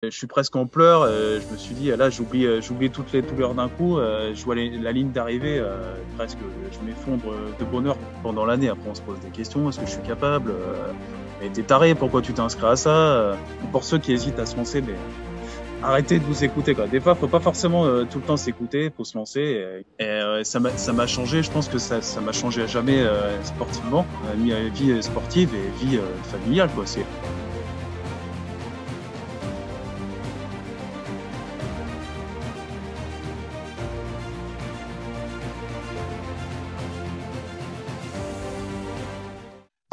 Je suis presque en pleurs. Je me suis dit, là, j'oublie toutes les douleurs d'un coup. Je vois la ligne d'arrivée, presque, je m'effondre de bonheur pendant l'année. Après, on se pose des questions. Est-ce que je suis capable? Mais t'es taré, pourquoi tu t'inscris à ça? Pour ceux qui hésitent à se lancer, mais arrêtez de vous écouter, quoi. Des fois, faut pas forcément tout le temps s'écouter, faut se lancer. Ça m'a changé. Je pense que ça m'a changé à jamais sportivement, vie sportive et vie familiale, quoi. C'est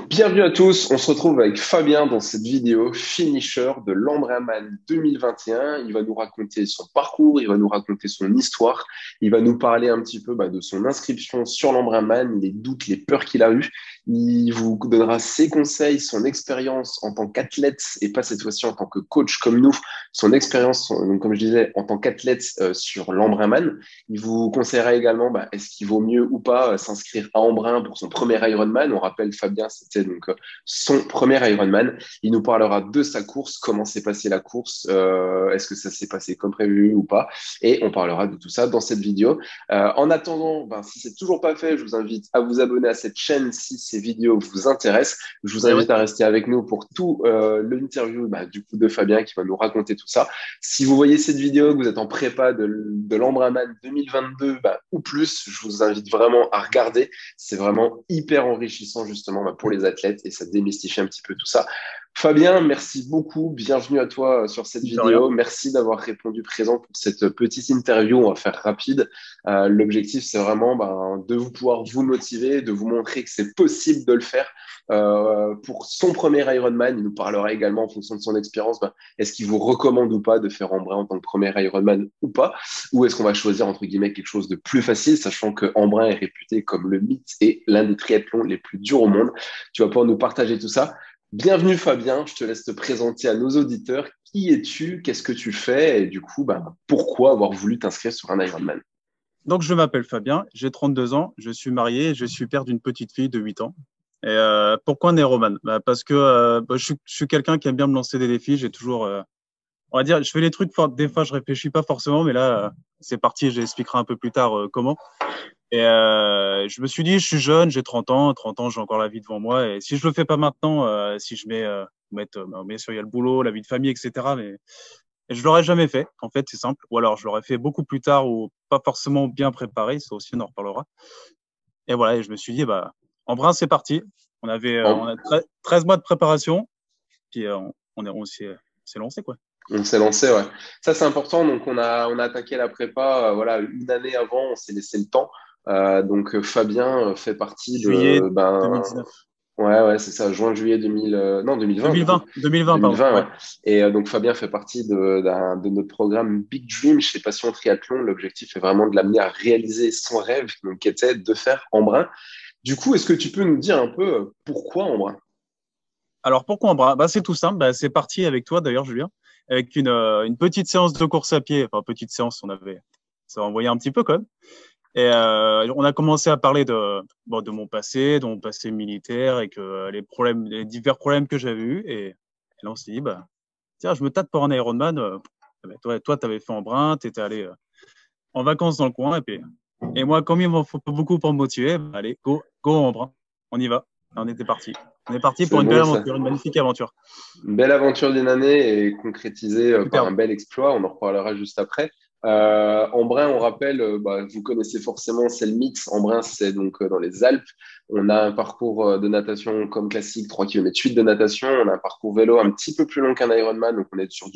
Bienvenue à tous, on se retrouve avec Fabien dans cette vidéo finisher de l'Embrunman 2021. Il va nous raconter son parcours, il va nous raconter son histoire, il va nous parler un petit peu de son inscription sur l'Embrunman, les doutes, les peurs qu'il a eues. Il vous donnera ses conseils, son expérience en tant qu'athlète et pas cette fois-ci en tant que coach comme nous, son expérience, donc, comme je disais, en tant qu'athlète sur l'Embrunman. Il vous conseillera également est-ce qu'il vaut mieux ou pas s'inscrire à Embrun pour son premier Ironman. On rappelle Fabien, c'était donc son premier Ironman. Il nous parlera de sa course, comment s'est passée la course, est-ce que ça s'est passé comme prévu ou pas, et on parlera de tout ça dans cette vidéo. En attendant, si c'est toujours pas fait, je vous invite à vous abonner à cette chaîne si ces vidéos vous intéressent. Je vous Eh ouais. invite à rester avec nous pour tout l'interview du coup de Fabien qui va nous raconter tout ça. Si vous voyez cette vidéo, que vous êtes en prépa de l'Embrunman 2022 ou plus, je vous invite vraiment à regarder. C'est vraiment hyper enrichissant justement pour les athlètes et ça démystifie un petit peu tout ça. Fabien, merci beaucoup. Bienvenue à toi sur cette De rien. vidéo. Merci d'avoir répondu présent pour cette petite interview. On va faire rapide. L'objectif, c'est vraiment de vous pouvoir vous motiver, de vous montrer que c'est possible de le faire. Pour son premier Ironman, il nous parlera également en fonction de son expérience. Est-ce qu'il vous recommande ou pas de faire Embrun en tant que premier Ironman ou pas? Ou est-ce qu'on va choisir entre guillemets quelque chose de plus facile, sachant que Embrun est réputé comme le mythe et l'un des triathlons les plus durs au monde? Tu vas pouvoir nous partager tout ça. Bienvenue Fabien, je te laisse te présenter à nos auditeurs. Qui es-tu? Qu'est-ce que tu fais? Et du coup, pourquoi avoir voulu t'inscrire sur un Ironman? Donc, je m'appelle Fabien, j'ai 32 ans, je suis marié, je suis père d'une petite fille de 8 ans. Et pourquoi un aéroman? Parce que je suis quelqu'un qui aime bien me lancer des défis. J'ai toujours, on va dire, je fais les trucs, des fois, je réfléchis pas forcément, mais là, c'est parti, j'expliquerai un peu plus tard comment. Et je me suis dit, je suis jeune, j'ai 30 ans, 30 ans, j'ai encore la vie devant moi. Et si je le fais pas maintenant, si je mets, bien sûr, il y a le boulot, la vie de famille, etc. Mais et je l'aurais jamais fait. En fait, c'est simple. Ou alors, je l'aurais fait beaucoup plus tard ou pas forcément bien préparé. Ça aussi, on en reparlera. Et voilà, et je me suis dit, Embrun, c'est parti. On a 13 mois de préparation. Puis, on s'est lancé, quoi. On s'est lancé, ouais. Ça, c'est important. Donc, on a attaqué la prépa, voilà, une année avant, on s'est laissé le temps. Fabien fait partie Juillet de, 2019. ouais, ouais, c'est ça, juin-juillet 2000, non, 2020, du coup. 2020, pardon. 2020, Ouais. ouais. Et donc, Fabien fait partie de notre programme Big Dream chez Passion Triathlon. L'objectif est vraiment de l'amener à réaliser son rêve, donc, qui était de faire Embrun. Du coup, est-ce que tu peux nous dire un peu pourquoi Embrun? Alors, pourquoi Embrun? C'est tout simple. C'est parti avec toi, d'ailleurs, Julien, avec une petite séance de course à pied. Enfin, petite séance, ça envoyait un petit peu, quand même. Et on a commencé à parler de mon passé militaire et que les divers problèmes que j'avais eus. Et là, on s'est dit, tiens, je me tâte pour un Ironman. Toi, tu avais fait Embrun, tu étais allé en vacances dans le coin. Et moi, comme il m'en faut pas beaucoup pour me motiver, allez, go Embrun. On y va. Et on était parti. On est parti pour C'est une belle bon, ça. aventure, une magnifique aventure. Une belle aventure d'une année et concrétisée par un Superbe. bel exploit. On en reparlera juste après. Embrun, on rappelle, vous connaissez forcément, c'est le mythe. Embrun, c'est donc dans les Alpes. On a un parcours de natation comme classique, 3 km 8 de natation. On a un parcours vélo un petit peu plus long qu'un Ironman. Donc, on est sur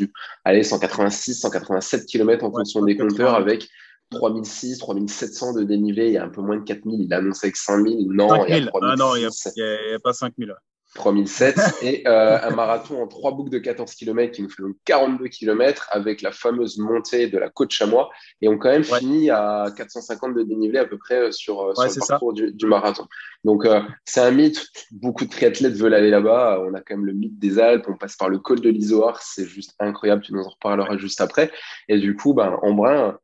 allez, 186, 187 km en Ouais, fonction des compteurs 188. avec 3006, 3700 de dénivelé. Il y a un peu moins de 4000. Il annonce avec 5000. Non, il y a 5000. Ah non, 3006. y a pas 5000. 3007 et un marathon en 3 boucles de 14 km qui nous fait donc 42 km avec la fameuse montée de la côte Chamois et on quand même Ouais, fini à 450 de dénivelé à peu près ouais, sur le c'est ça. parcours du marathon. Donc c'est un mythe, beaucoup de triathlètes veulent aller là-bas, on a quand même le mythe des Alpes, on passe par le col de l'Izoard, c'est juste incroyable, tu nous en reparleras juste après. Et du coup, Embrun,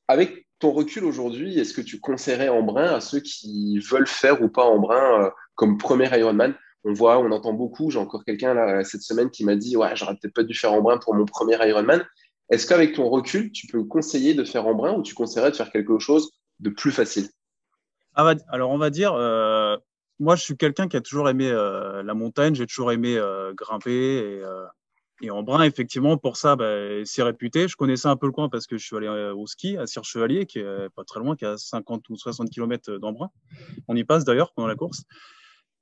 avec ton recul aujourd'hui, est-ce que tu conseillerais Embrun à ceux qui veulent faire ou pas Embrun comme premier Ironman? on voit, on entend beaucoup. J'ai encore quelqu'un là cette semaine qui m'a dit, ouais, j'aurais peut-être pas dû faire Embrun pour mon premier Ironman. Est-ce qu'avec ton recul, tu peux conseiller de faire Embrun ou tu conseillerais de faire quelque chose de plus facile? Alors, on va dire, moi, je suis quelqu'un qui a toujours aimé la montagne, j'ai toujours aimé grimper et Embrun, effectivement, pour ça, bah, c'est réputé. Je connaissais un peu le coin parce que je suis allé au ski à Cire-Chevalier, qui est pas très loin, qui est à 50 ou 60 km d'Embrun. On y passe d'ailleurs pendant la course.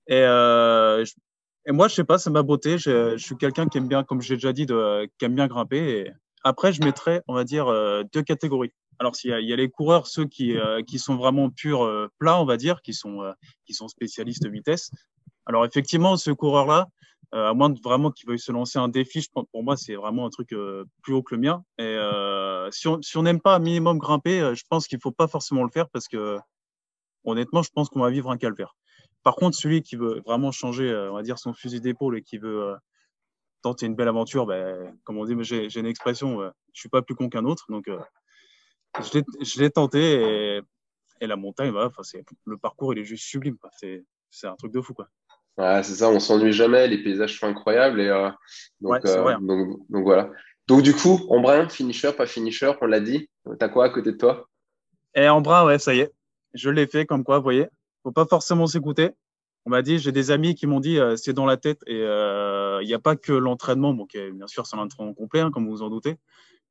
Et, et moi, je sais pas, ça m'a botté. Je suis quelqu'un qui aime bien, comme j'ai déjà dit, qui aime bien grimper. Et après, je mettrais, on va dire, deux catégories. Alors, il y a les coureurs, ceux qui sont vraiment purs plats, on va dire, qui sont spécialistes de vitesse. Alors, effectivement, ce coureur-là, à moins de vraiment qu'il veuille se lancer un défi, je pense, pour moi, c'est vraiment un truc plus haut que le mien. Et si on n'aime pas un minimum grimper, je pense qu'il faut pas forcément le faire parce que honnêtement, je pense qu'on va vivre un calvaire. Par contre, celui qui veut vraiment changer, on va dire, son fusil d'épaule et qui veut tenter une belle aventure, ben, comme on dit, j'ai une expression, je suis pas plus con qu'un autre, donc je l'ai tenté et la montagne, voilà, enfin, le parcours, il est juste sublime, quoi. C'est un truc de fou, quoi. Ouais, c'est ça, on s'ennuie jamais, les paysages sont incroyables Ouais, c'est vrai, hein. donc voilà. Donc du coup, Embrun, finisher, pas finisher, on l'a dit. T'as quoi à côté de toi? Et en bras, ouais, ça y est, je l'ai fait, comme quoi, vous voyez, faut pas forcément s'écouter. On m'a dit, j'ai des amis qui m'ont dit, c'est dans la tête et il n'y a pas que l'entraînement, bon, bien sûr, c'est un entraînement complet, hein, comme vous vous en doutez.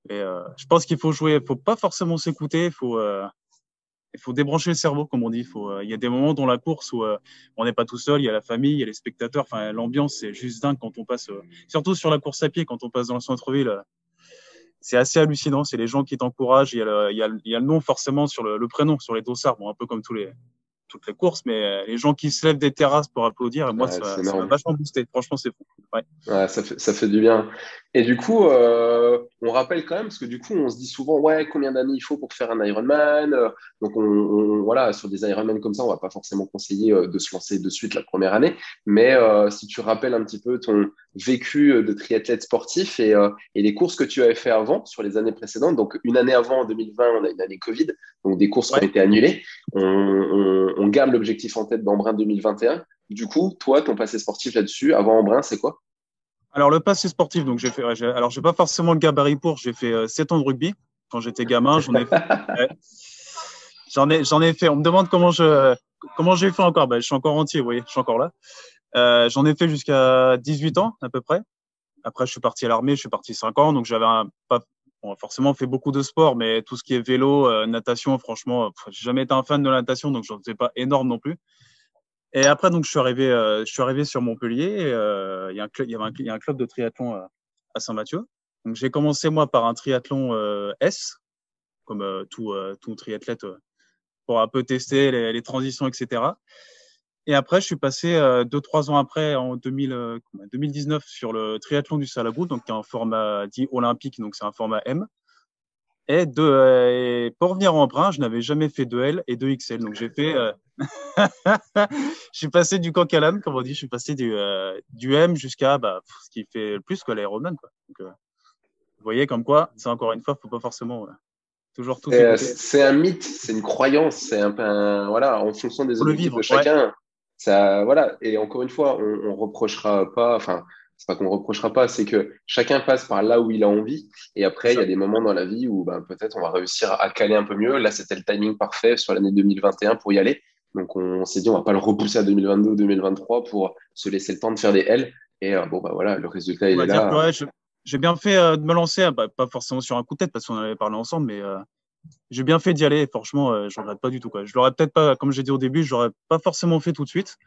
Et je pense qu'il faut jouer, faut pas forcément s'écouter, il faut débrancher le cerveau, comme on dit. Il y a des moments dans la course où on n'est pas tout seul, il y a la famille, il y a les spectateurs. Enfin, l'ambiance, c'est juste dingue quand on passe, surtout sur la course à pied, quand on passe dans le centre-ville. C'est assez hallucinant. C'est les gens qui t'encouragent. Il y a le nom forcément sur le prénom, sur les dossards, bon, un peu comme toutes les courses, mais les gens qui se lèvent des terrasses pour applaudir, et moi, Ouais, c'est ça m'a énorme. vachement boosté. Franchement, c'est fou. Ouais. Ouais, ça fait du bien. Et du coup, on rappelle quand même, parce que du coup, on se dit souvent, ouais, combien d'années il faut pour faire un Ironman? Donc, voilà, sur des Ironman comme ça, on va pas forcément conseiller de se lancer de suite la première année. Mais si tu rappelles un petit peu ton vécu de triathlète sportif et les courses que tu avais fait avant, sur les années précédentes. Donc, une année avant, en 2020, on a une année Covid, donc des courses qui ont Ouais. été annulées. On garde l'objectif en tête d'Embrun 2021. Du coup, toi, ton passé sportif là-dessus, avant Embrun, c'est quoi? Alors, le passé sportif, donc j'ai fait, ouais, alors j'ai pas forcément le gabarit pour, j'ai fait 7 ans de rugby. Quand j'étais gamin, ouais, j'en ai fait. On me demande comment j'ai fait encore. Ben, je suis encore entier, vous voyez, je suis encore là. J'en ai fait jusqu'à 18 ans, à peu près. Après, je suis parti à l'armée, je suis parti 5 ans, donc pas bon, forcément fait beaucoup de sport, mais tout ce qui est vélo, natation, franchement, j'ai jamais été un fan de la natation, donc j'en faisais pas énorme non plus. Et après, donc, je suis arrivé sur Montpellier. Il y a un club, il y a un club de triathlon à Saint-Mathieu. Donc, j'ai commencé moi par un triathlon S, comme tout triathlète, pour un peu tester les transitions, etc. Et après, je suis passé 2, 3 ans après, en 2019, sur le triathlon du Salagou, donc qui est un format dit olympique, donc c'est un format M. Et pour revenir en brun, je n'avais jamais fait de L et de XL. Donc j'ai fait, je suis passé du coq à l'âne, comme on dit. Je suis passé du M jusqu'à bah, ce qui fait le plus que l'Ironman, quoi. Donc, vous voyez comme quoi, c'est encore une fois, faut pas forcément toujours tout écouter. C'est un mythe, c'est une croyance, c'est un peu voilà, en fonction des Faut le objectifs de vivre, ouais. chacun. Ça, voilà. Et encore une fois, on reprochera pas, enfin, c'est pas qu'on reprochera pas, c'est que chacun passe par là où il a envie. Et C'est après, il y a ça. des moments dans la vie où ben, peut-être on va réussir à caler un peu mieux. Là, c'était le timing parfait sur l'année 2021 pour y aller. Donc, on s'est dit, on va pas le repousser à 2022 ou 2023 pour se laisser le temps de faire des L. Et bon, bah voilà, le résultat, On il est va dire que là. ouais, j'ai bien fait de me lancer, bah, pas forcément sur un coup de tête parce qu'on en avait parlé ensemble, mais j'ai bien fait d'y aller. Franchement, je regrette pas du tout, quoi. Je l'aurais peut-être pas, comme j'ai dit au début, je l'aurais pas forcément fait tout de suite.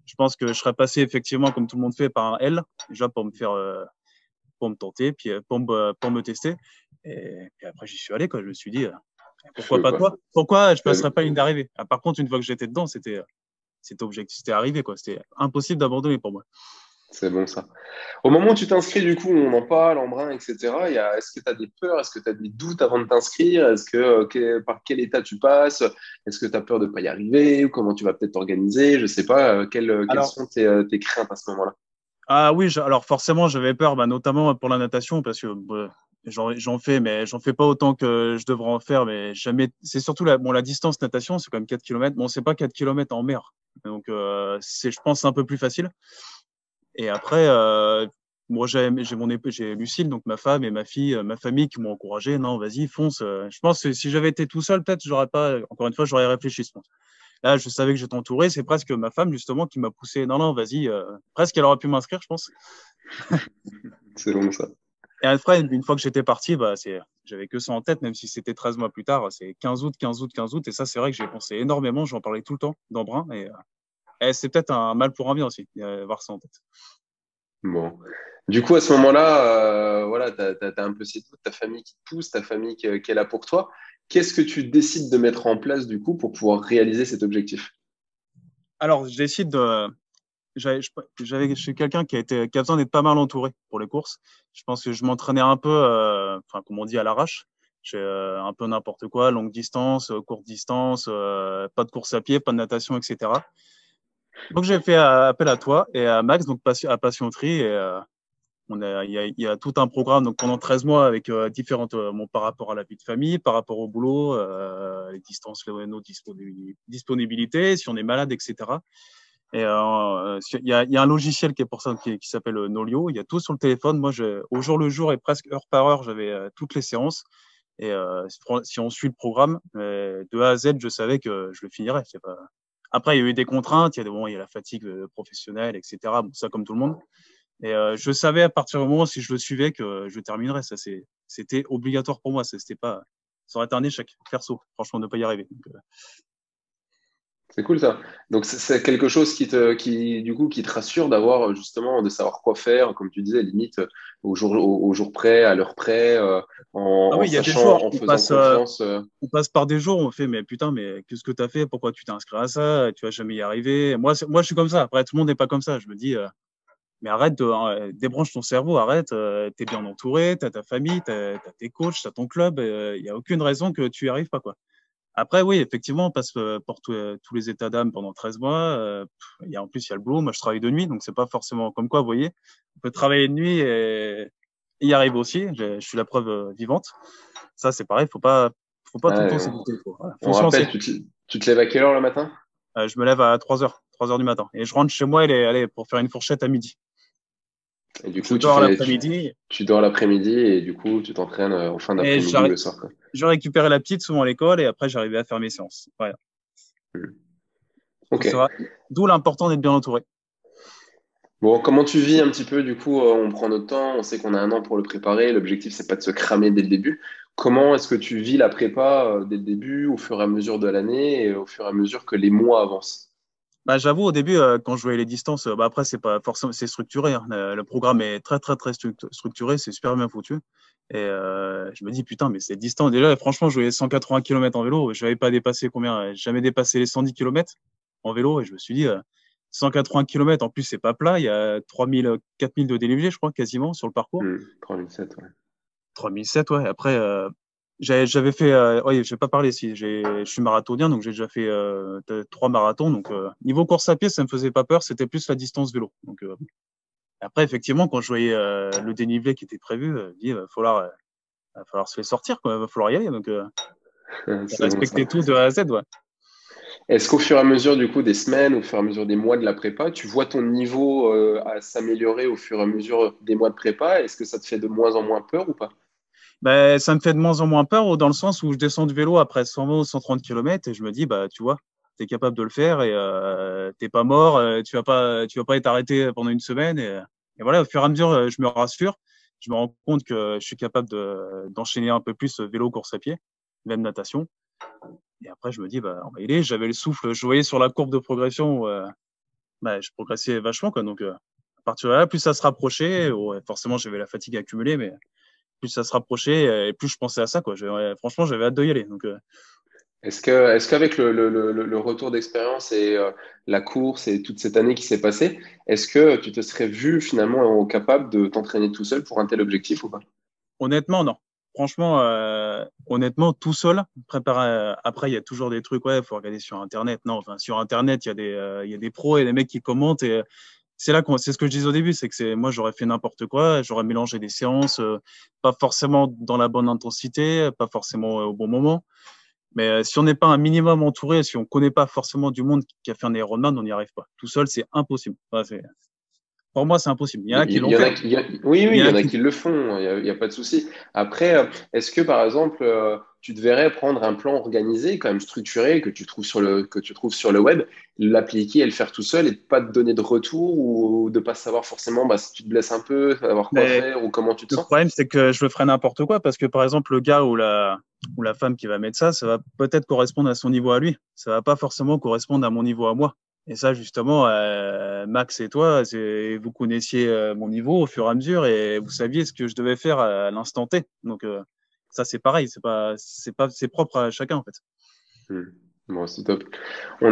Je pense que je serais passé effectivement, comme tout le monde fait, par un L, déjà pour me tenter, puis pour me tester. Et puis après, j'y suis allé, quoi. Je me suis dit, pourquoi Feu, pas quoi. toi? Pourquoi je passerais pas une d'arrivée? Ah, par contre, une fois que j'étais dedans, c'était objectif, c'était arrivé, quoi. C'était impossible d'abandonner pour moi. C'est bon ça. Au moment où tu t'inscris, du coup, on en parle, en brun, etc. Est-ce que tu as des peurs? Est-ce que tu as des doutes avant de t'inscrire? Par quel état tu passes? Est-ce que tu as peur de ne pas y arriver? Ou comment tu vas peut-être t'organiser? Je sais pas. Quelles Alors, sont tes craintes à ce moment-là? ah oui, alors forcément, j'avais peur, bah, notamment pour la natation, parce que j'en fais, mais j'en fais pas autant que je devrais en faire, mais jamais. C'est surtout la distance natation, c'est quand même 4 km. Bon, c'est pas 4 km en mer, donc c'est, je pense, un peu plus facile. Et après, moi, j'ai Lucille, donc ma femme et ma fille, ma famille qui m'ont encouragé. Non, vas-y, fonce. Je pense que si j'avais été tout seul, peut-être, j'aurais pas, encore une fois, j'aurais réfléchi, je pense. Là, je savais que j'étais entouré. C'est presque ma femme, justement, qui m'a poussé. Non, non, vas-y. Presque, elle aurait pu m'inscrire, je pense. C'est long ça. Et après, une fois que j'étais parti, bah, j'avais que ça en tête, même si c'était 13 mois plus tard. C'est 15 août, 15 août, 15 août. Et ça, c'est vrai que j'ai pensé énormément. J'en parlais tout le temps d'Embrun. Et c'est peut-être un mal pour un bien aussi, avoir ça en tête. Bon. Du coup, à ce moment-là, voilà, t'as un peu ta famille qui te pousse, ta famille qui est là pour toi. Qu'est-ce que tu décides de mettre en place du coup pour pouvoir réaliser cet objectif? Alors, je décide de. Je suis quelqu'un qui a besoin d'être pas mal entouré pour les courses. Je pense que je m'entraînais un peu, enfin, comme on dit, à l'arrache. J'ai un peu n'importe quoi, longue distance, courte distance, pas de course à pied, pas de natation, etc. Donc, j'ai fait appel à toi et à Max, donc à Passionterie. Et il y a tout un programme donc pendant 13 mois avec différentes, bon, par rapport à la vie de famille, par rapport au boulot, les distances, nos disponibilités, si on est malade, etc. Et il y a un logiciel qui est pour ça qui s'appelle Nolio. Il y a tout sur le téléphone. Moi, au jour le jour et presque heure par heure, j'avais toutes les séances. Et si on suit le programme de A à Z, je savais que je le finirais. C'est pas... Après, il y a eu des contraintes. Il y a la fatigue professionnelle, etc. Bon, ça comme tout le monde. Et je savais à partir du moment si je le suivais que je terminerais. C'était obligatoire pour moi. C'était pas, ça aurait été un échec perso. Franchement, de pas y arriver. Donc, C'est cool ça. Donc c'est quelque chose du coup, qui te rassure d'avoir justement, de savoir quoi faire, comme tu disais, limite au jour près, à l'heure près, ah en oui, il y a des sachant, jours, en faisant confiance. on passe par des jours où on fait, mais putain, mais qu'est-ce que tu as fait? Pourquoi tu t'es inscrit à ça? Tu vas jamais y arriver. Moi, je suis comme ça. Après, tout le monde n'est pas comme ça. Je me dis, mais arrête débranche ton cerveau, arrête. T'es bien entouré, t'as ta famille, t'as tes coachs, t'as ton club. Il y a aucune raison que tu y arrives pas, quoi. Après, oui, effectivement, on passe pour tous les états d'âme pendant 13 mois. En plus, il y a le boulot. Moi, je travaille de nuit, donc c'est pas forcément comme quoi, vous voyez. On peut travailler de nuit et y arriver aussi. Je suis la preuve vivante. Ça, c'est pareil. Faut pas tout le Ouais, temps s'écouter. Voilà. on Faut se rappelle, lancer. tu te lèves à quelle heure le matin? Je me lève à 3 heures du matin. Et je rentre chez moi, allez, pour faire une fourchette à midi. Et du Je coup, dors l'après-midi tu dors l'après-midi et du coup, tu t'entraînes en fin et d'après-midi ou le soir, quoi. je récupérais la petite souvent à l'école et après, j'arrivais à faire mes séances. Voilà. Hmm. Faut Ok. savoir. D'où l'important d'être bien entouré. Bon, comment tu vis un petit peu, du coup, on prend notre temps, on sait qu'on a un an pour le préparer, l'objectif, c'est pas de se cramer dès le début. Comment est-ce que tu vis la prépa dès le début, au fur et à mesure de l'année et au fur et à mesure que les mois avancent? Bah, j'avoue, au début, quand je voyais les distances, bah, après, c'est pas forcément, c'est structuré, hein. Le programme est très, très, très structuré, c'est super bien foutu. Et je me dis, putain, mais c'est distant. Déjà, franchement, je voyais 180 km en vélo. Je n'avais pas dépassé combien? Jamais dépassé les 110 km en vélo. Et je me suis dit, 180 km, en plus, c'est pas plat. Il y a 3000, 4000 de dénivelé, je crois, quasiment, sur le parcours. 3007, ouais. 3007, ouais. Après, j'avais fait, ouais, je vais pas parler si je suis marathonien, donc j'ai déjà fait 3 marathons. Donc, niveau course à pied, ça me faisait pas peur. C'était plus la distance vélo. Donc, après, effectivement, quand je voyais le dénivelé qui était prévu, je me dis, va falloir se les sortir, quoi. Va falloir y aller. Donc, C'est bon ça. respecter tout de A à Z, ouais. Est-ce qu'au fur et à mesure du coup des semaines, au fur et à mesure des mois de la prépa, tu vois ton niveau à s'améliorer au fur et à mesure des mois de prépa? Est-ce que ça te fait de moins en moins peur ou pas? Ben, ça me fait de moins en moins peur dans le sens où je descends du vélo après 120 ou 130 km et je me dis, bah, tu vois, tu es capable de le faire et t'es pas mort, tu vas pas être arrêté pendant une semaine. Et voilà, au fur et à mesure, je me rassure. Je me rends compte que je suis capable d'enchaîner un peu plus vélo, course à pied, même natation. Et après, je me dis, bah, on va y aller. J'avais le souffle, je voyais sur la courbe de progression, où, bah, je progressais vachement, quoi. Donc, à partir de là, plus ça se rapprochait, ouais, forcément, j'avais la fatigue accumulée, mais plus ça se rapprochait et plus je pensais à ça, quoi. Franchement, j'avais hâte d'y aller. Donc, Est-ce qu'avec le retour d'expérience et la course et toute cette année qui s'est passée, est-ce que tu te serais vu finalement capable de t'entraîner tout seul pour un tel objectif ou pas? honnêtement, non. Franchement, honnêtement, tout seul, préparer. Après, il y a toujours des trucs, ouais, il faut regarder sur Internet. Non, enfin, sur Internet, il y a des pros et des mecs qui commentent. Et c'est ce que je disais au début, c'est que moi, j'aurais fait n'importe quoi. J'aurais mélangé des séances, pas forcément dans la bonne intensité, pas forcément au bon moment. Mais si on n'est pas un minimum entouré, si on connaît pas forcément du monde qui a fait un Ironman, on n'y arrive pas. Tout seul, c'est impossible. Enfin, Pour moi, c'est impossible. Il y en a qui Il l'ont y en fait, a hein. qui, oui, oui, Il y il en y a en a qui. qui le font, il y a pas de souci. Après, est-ce que par exemple, tu devrais prendre un plan organisé, quand même structuré, que tu trouves sur le web, l'appliquer et le faire tout seul et pas te donner de retour ou de pas savoir forcément bah, si tu te blesses un peu, savoir quoi Mais faire ou comment tu te le sens? problème, c'est que je le ferai n'importe quoi parce que, par exemple, le gars ou la femme qui va mettre ça va peut-être correspondre à son niveau à lui. Ça va pas forcément correspondre à mon niveau à moi. Et ça, justement, Max et toi, vous connaissiez mon niveau au fur et à mesure et vous saviez ce que je devais faire à l'instant T. Donc, ça, c'est pareil. C'est propre à chacun, en fait. Hmm. Bon, c'est top. C'est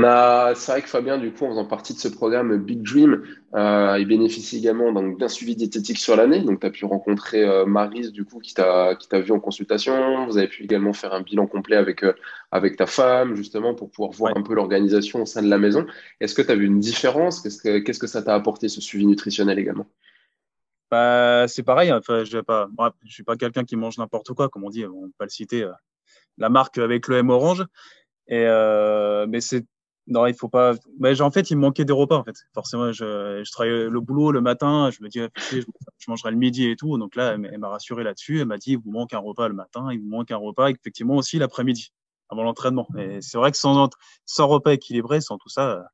vrai que Fabien, du coup, en faisant partie de ce programme Big Dream, il bénéficie également d'un suivi diététique sur l'année. Donc, tu as pu rencontrer Maryse, du coup, qui t'a vu en consultation. Vous avez pu également faire un bilan complet avec ta femme, justement, pour pouvoir voir Ouais. un peu l'organisation au sein de la maison. Est-ce que tu as vu une différence? Qu'est-ce que ça t'a apporté, ce suivi nutritionnel également? Bah, c'est pareil. Enfin, je suis pas quelqu'un qui mange n'importe quoi, comme on dit. On peut pas le citer. La marque avec le M orange. Mais non, il faut pas. Mais en fait, il me manquait des repas en fait. Forcément, je travaillais le boulot le matin. Je me dis, ah, fais chier, je mangerai le midi et tout. Donc là, elle m'a rassuré là-dessus. Elle m'a dit, il vous manque un repas le matin, il vous manque un repas effectivement aussi l'après-midi avant l'entraînement. Et c'est vrai que sans repas équilibré, sans tout ça,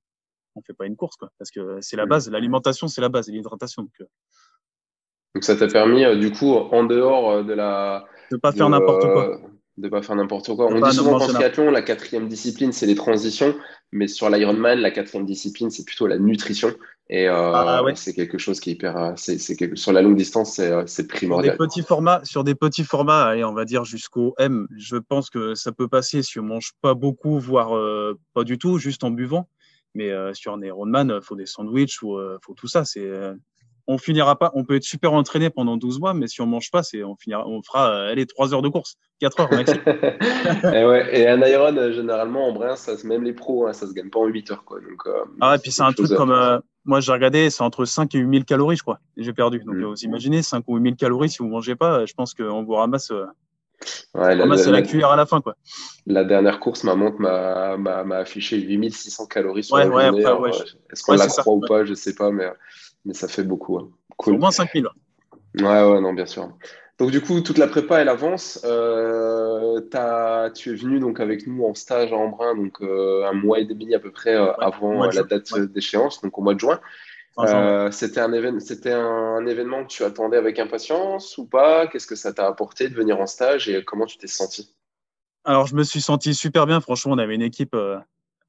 on fait pas une course quoi. Parce que c'est la Hmm. base. L'alimentation, c'est la base et l'hydratation. Donc, Donc, ça t'a permis, du coup, en dehors de pas de, faire n'importe quoi, euh, de pas faire n'importe quoi. de On dit pas souvent qu'en manger n'importe. triathlon, la quatrième discipline, c'est les transitions, mais sur l'Ironman, la quatrième discipline, c'est plutôt la nutrition. Et Ah ouais. c'est quelque chose qui est hyper, sur la longue distance, c'est primordial. Sur des petits formats, allez, on va dire jusqu'au M, je pense que ça peut passer si on mange pas beaucoup, voire pas du tout, juste en buvant. Mais sur un Ironman, faut des sandwichs ou faut tout ça. On finira pas. On peut être super entraîné pendant 12 mois, mais si on mange pas, on fera, allez, 3 heures de course, 4 heures maxi. Et ouais, et un Iron, généralement, en brin, même les pros, hein, ça se gagne pas en 8 heures, quoi. Donc Ah, et puis c'est c'est quelque un chose. truc comme, moi j'ai regardé, c'est entre 5 et 8 000 calories, je crois. J'ai perdu. Donc vous imaginez 5 ou 8 000 calories si vous mangez pas, je pense qu'on vous ramasse, Ouais, ramasse à la cuillère à la fin, quoi. la dernière course, ma montre m'a affiché 8600 calories sur Ouais, la ouais, journée. après, Alors, ouais, est-ce qu'on ouais, la c'est ça. croit ou Ouais. pas, je sais pas, mais ça fait beaucoup, hein. C'est au Cool. moins 5 000. Ouais, ouais, non, bien sûr. Donc, du coup, toute la prépa, elle avance. Tu es venu donc avec nous en stage à Embrun, donc un mois et demi à peu près Ouais, au avant mois de la juin. date Ouais, d'échéance, donc au mois de juin. fin juin, ouais. C'était un événement que tu attendais avec impatience ou pas? Qu'est-ce que ça t'a apporté de venir en stage et comment tu t'es senti? Alors, je me suis senti super bien. Franchement, on avait une équipe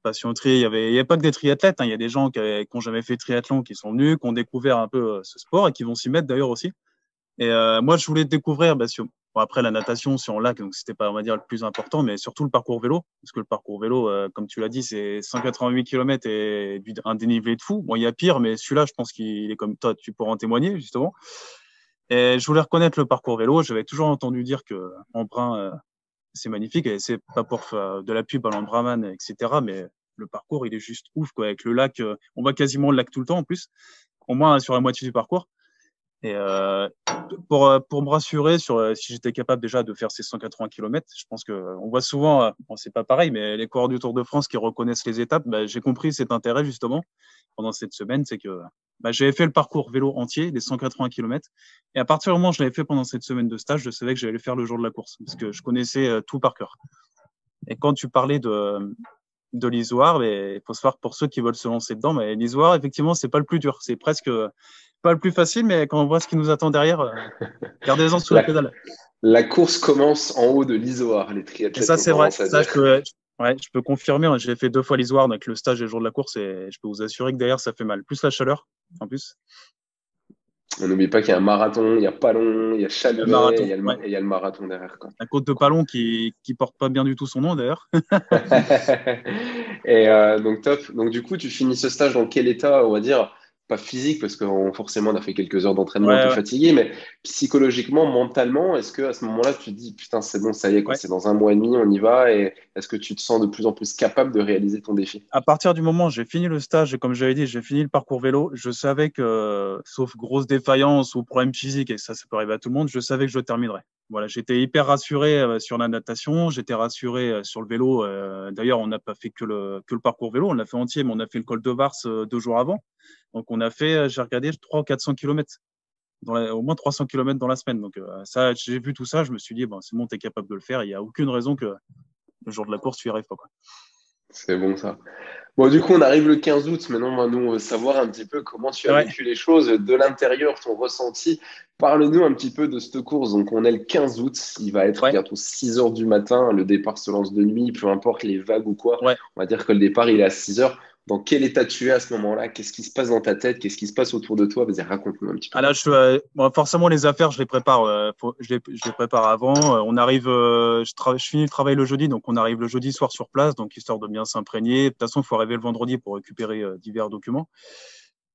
passion tri. Il y avait pas que des triathlètes, hein. Il y a des gens qui ont jamais fait de triathlon, qui sont venus, qui ont découvert un peu ce sport et qui vont s'y mettre d'ailleurs aussi. Et moi, je voulais découvrir, bon, après la natation sur le lac, donc c'était pas, on va dire, le plus important, mais surtout le parcours vélo, parce que le parcours vélo, comme tu l'as dit, c'est 188 km et un dénivelé de fou. Bon, il y a pire, mais celui-là, je pense qu'il est comme toi, tu pourras en témoigner justement. Et je voulais reconnaître le parcours vélo. J'avais toujours entendu dire que Embrun, c'est magnifique, et c'est pas pour faire de la pub à l'Embrunman, etc. Mais le parcours, il est juste ouf, quoi. Avec le lac, on voit quasiment le lac tout le temps en plus, au moins sur la moitié du parcours. Et pour me rassurer sur si j'étais capable déjà de faire ces 180 km, je pense que on voit souvent, bon, c'est pas pareil, mais les coureurs du Tour de France qui reconnaissent les étapes, bah, j'ai compris cet intérêt justement pendant cette semaine, c'est que bah, j'avais fait le parcours vélo entier, les 180 km, et à partir du moment où je l'avais fait pendant cette semaine de stage, je savais que j'allais le faire le jour de la course, parce que je connaissais tout par cœur. Et quand tu parlais de l'Isoire, mais il faut se voir pour ceux qui veulent se lancer dedans, mais l'Isoire, effectivement, c'est pas le plus dur, c'est presque pas le plus facile, mais quand on voit ce qui nous attend derrière, gardez-en sous la La, pédale. la course commence en haut de l'Isoard, les Et triathlètes ça, ont c'est vrai. tendance à Ça, dire. ouais, je peux confirmer. J'ai fait 2 fois l'Isoire avec le stage et le jour de la course, et je peux vous assurer que derrière, ça fait mal. Plus la chaleur, en plus. On n'oublie pas qu'il y a un marathon, il y a Palon, il y a Le Chalvet, marathon, ouais. et il y a le marathon derrière, quoi. La côte de Palon qui porte pas bien du tout son nom, d'ailleurs. Et donc top. Donc du coup, tu finis ce stage dans quel état, on va dire, pas physique, parce que forcément on a fait quelques heures d'entraînement un peu Ouais, fatigué, mais psychologiquement, mentalement, est-ce que à ce moment-là, tu te dis, putain, c'est bon, ça y est, quoi, ouais. c'est dans un mois et demi, on y va, et est-ce que tu te sens de plus en plus capable de réaliser ton défi? À partir du moment où j'ai fini le stage, et comme j'avais dit, j'ai fini le parcours vélo, je savais que, sauf grosse défaillance ou problème physique, et ça peut arriver à tout le monde, je savais que je le terminerais. voilà, j'étais hyper rassuré sur la natation, j'étais rassuré sur le vélo. D'ailleurs, on n'a pas fait que le parcours vélo, on l'a fait entier, mais on a fait le col de Vars 2 jours avant. Donc, on a fait, j'ai regardé, 300 ou 400 kilomètres, au moins 300 kilomètres dans la semaine. Donc, ça, j'ai vu tout ça, je me suis dit, bon, c'est bon, t'es capable de le faire. Il n'y a aucune raison que le jour de la course, tu y arrives pas, quoi. C'est bon ça. Bon, du coup, on arrive le 15 août. Maintenant, on va nous savoir un petit peu comment tu as Ouais, vécu les choses de l'intérieur, ton ressenti. Parle-nous un petit peu de cette course. Donc, on est le 15 août. Il va être ouais, bientôt 6 heures du matin. Le départ se lance de nuit, peu importe les vagues ou quoi. ouais. On va dire que le départ, il est à 6 heures. Dans quel état tu es à ce moment-là? Qu'est-ce qui se passe dans ta tête? Qu'est-ce qui se passe autour de toi? Vas-y, raconte-nous un petit peu. Ah là, bon, forcément, les affaires, je les prépare. Je les prépare avant. On arrive, je finis le travail le jeudi, donc on arrive le jeudi soir sur place, donc histoire de bien s'imprégner. De toute façon, il faut arriver le vendredi pour récupérer divers documents.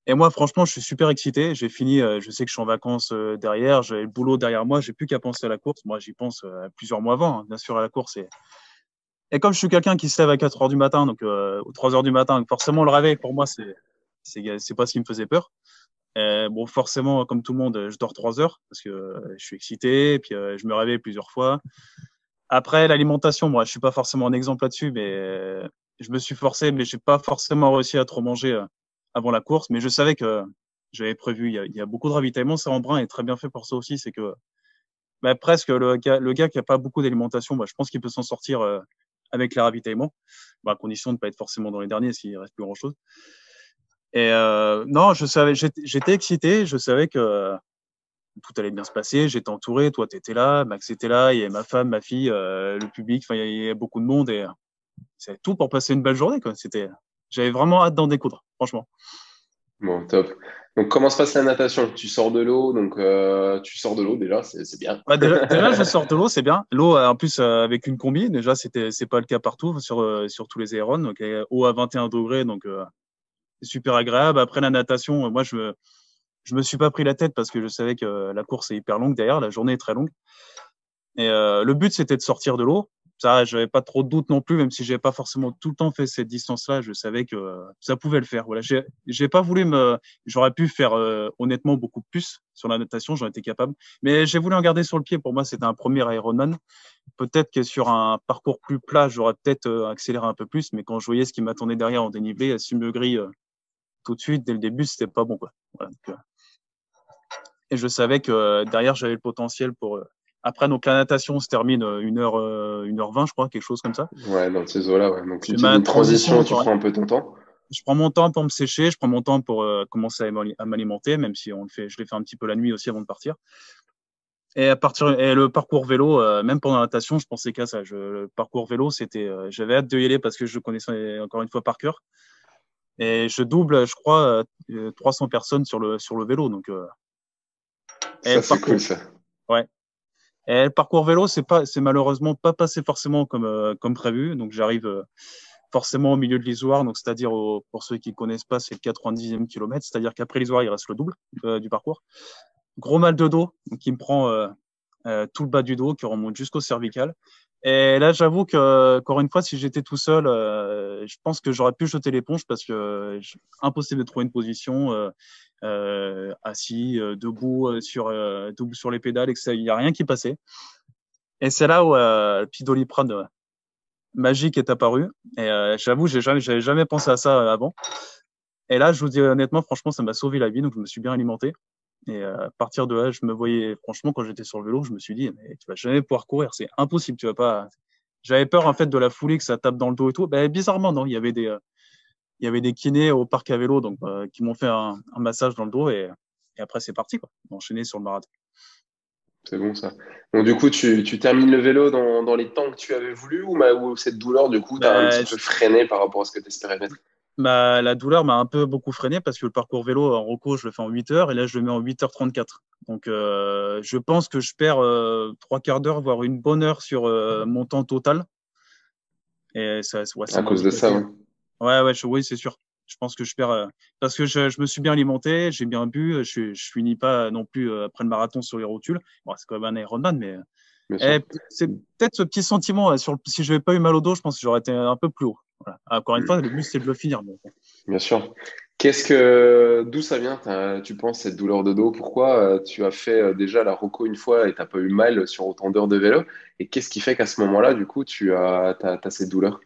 Et moi, franchement, je suis super excité. J'ai fini, je sais que je suis en vacances derrière, j'ai le boulot derrière moi, j'ai plus qu'à penser à la course. Moi, j'y pense plusieurs mois avant, hein, bien sûr, à la course. Et comme je suis quelqu'un qui se lève à 4 heures du matin, donc ou 3 heures du matin, donc forcément, le réveil, pour moi, c'est pas ce qui me faisait peur. Bon, forcément, comme tout le monde, je dors 3 heures parce que je suis excité, et puis je me réveille plusieurs fois. Après, l'alimentation, moi, je suis pas forcément un exemple là-dessus, mais je me suis forcé, mais j'ai pas forcément réussi à trop manger avant la course. Mais je savais que j'avais prévu. Il y a beaucoup de ravitaillement. Ça, Embrun est très bien fait pour ça aussi. C'est que bah, presque le gars qui a pas beaucoup d'alimentation, bah, je pense qu'il peut s'en sortir avec les ravitaillements, bah, à condition de ne pas être forcément dans les derniers s'il reste plus grand-chose. Et non, je savais, j'étais excité. Je savais que tout allait bien se passer. J'étais entouré. Toi, tu étais là. Max était là. Il y avait ma femme, ma fille, le public. Enfin, il y a beaucoup de monde et c'est tout pour passer une belle journée, quoi. J'avais vraiment hâte d'en découdre, franchement. Bon, top. Donc, comment se passe la natation? Tu sors de l'eau, donc tu sors de l'eau déjà, c'est bien. Bah, déjà, je sors de l'eau, c'est bien. L'eau, en plus, avec une combi, déjà, c'est pas le cas partout sur tous les aérons. Donc, eau à 21 degrés, donc c'est super agréable. Après la natation, moi, je me suis pas pris la tête parce que je savais que la course est hyper longue derrière, la journée est très longue. Et le but, c'était de sortir de l'eau. Ça, j'avais pas trop de doutes non plus, même si j'avais pas forcément tout le temps fait cette distance-là, je savais que ça pouvait le faire. Voilà, j'ai pas voulu j'aurais pu faire honnêtement beaucoup plus sur la natation, j'en étais capable, mais j'ai voulu en garder sur le pied. Pour moi, c'était un premier Ironman. Peut-être que sur un parcours plus plat, j'aurais peut-être accéléré un peu plus, mais quand je voyais ce qui m'attendait derrière en dénivelé, si me grille tout de suite dès le début, c'était pas bon, quoi. Voilà, donc, et je savais que derrière, j'avais le potentiel pour. Après, donc la natation se termine 1h20, je crois, quelque chose comme ça. Ouais, dans ces eaux-là, ouais. Donc, Je une fais petite ma une transition, transition, tu prends un peu ton temps. je prends mon temps pour me sécher, je prends mon temps pour commencer à m'alimenter, même si je l'ai fait un petit peu la nuit aussi avant de partir. Et le parcours vélo, même pendant la natation, je pensais qu'à ça. Le parcours vélo, j'avais hâte de y aller parce que je connaissais encore une fois par cœur. Et je double, je crois, 300 personnes sur le vélo. Donc, et Ça, le c'est cool, parcours, ça. ouais. Et le parcours vélo, c'est malheureusement pas passé forcément comme prévu. Donc j'arrive forcément au milieu de l'Isoire. Donc c'est-à-dire pour ceux qui connaissent pas, c'est le 90e kilomètre. C'est-à-dire qu'après l'Isoire, il reste le double du parcours. Gros mal de dos, qui me prend tout le bas du dos, qui remonte jusqu'au cervical. Et là, j'avoue que encore une fois, si j'étais tout seul, je pense que j'aurais pu jeter l'éponge parce que impossible de trouver une position assis, debout sur les pédales, et que il y a rien qui passait. Et c'est là où le petit Doliprane magique est apparu. Et j'avoue, j'avais jamais pensé à ça avant. Et là, je vous dis honnêtement, franchement, ça m'a sauvé la vie. Donc, je me suis bien alimenté. Et à partir de là, je me voyais, franchement, quand j'étais sur le vélo, je me suis dit, mais tu vas jamais pouvoir courir, c'est impossible, tu vas pas. J'avais peur en fait de la foulée, que ça tape dans le dos et tout. Ben, bizarrement, non, il y avait des kinés au parc à vélo, donc qui m'ont fait un massage dans le dos et après c'est parti quoi. Enchaîné sur le marathon. C'est bon, ça. Donc, du coup, tu termines le vélo dans les temps que tu avais voulu ou cette douleur, du coup, t'as un Ben, petit peu freiné par rapport à ce que tu espérais mettre? la douleur m'a un peu beaucoup freiné parce que le parcours vélo en reco, je le fais en 8 heures et là, je le mets en 8h34. Donc, je pense que je perds 3/4 d'heure, voire une bonne heure sur mon temps total. Et ça, ouais, ça À m'a cause de vite ça, assez. ouais. Ouais, ouais, oui, c'est sûr. Je pense que je perds parce que je me suis bien alimenté, j'ai bien bu, je finis pas non plus après le marathon sur les rotules. Bon, c'est quand même un Ironman, mais Bien sûr. c'est peut-être ce petit sentiment si je n'avais pas eu mal au dos, je pense que j'aurais été un peu plus haut. Voilà. Encore une fois, le but c'est de le finir. Mais bon. Bien sûr. D'où ça vient, tu penses, cette douleur de dos? Pourquoi tu as fait déjà la roco une fois et t'as pas eu mal sur autant d'heures de vélo? Et qu'est-ce qui fait qu'à ce moment-là, du coup, t'as cette douleur?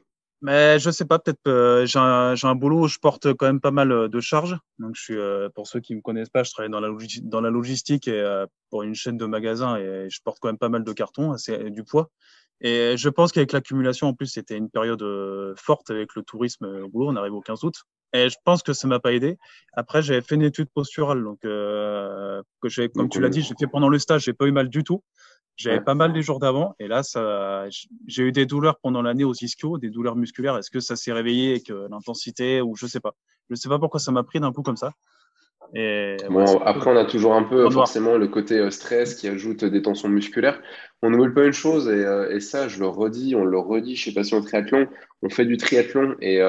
Mais je sais pas, peut-être j'ai un boulot où je porte quand même pas mal de charges. Donc je suis, pour ceux qui me connaissent pas, je travaille dans la logistique et pour une chaîne de magasins et je porte quand même pas mal de cartons, c'est du poids. Et je pense qu'avec l'accumulation, en plus, c'était une période forte avec le tourisme au boulot. On arrive au 15 août. Et je pense que ça m'a pas aidé. Après, j'avais fait une étude posturale, donc comme Donc, tu l'as dit, j'ai fait pendant le stage, j'ai pas eu mal du tout. J'avais ouais. pas mal les jours d'avant et là, j'ai eu des douleurs pendant l'année aux ischio, des douleurs musculaires. Est-ce que ça s'est réveillé avec l'intensité ou je sais pas. Je sais pas pourquoi ça m'a pris d'un coup comme ça. Et ouais, Bon, c'est un peu après, on a toujours un peu en noir. forcément le côté stress qui ajoute des tensions musculaires. On n'oublie pas une chose, et ça, je le redis, on le redit, je sais pas si au triathlon, on fait du triathlon, et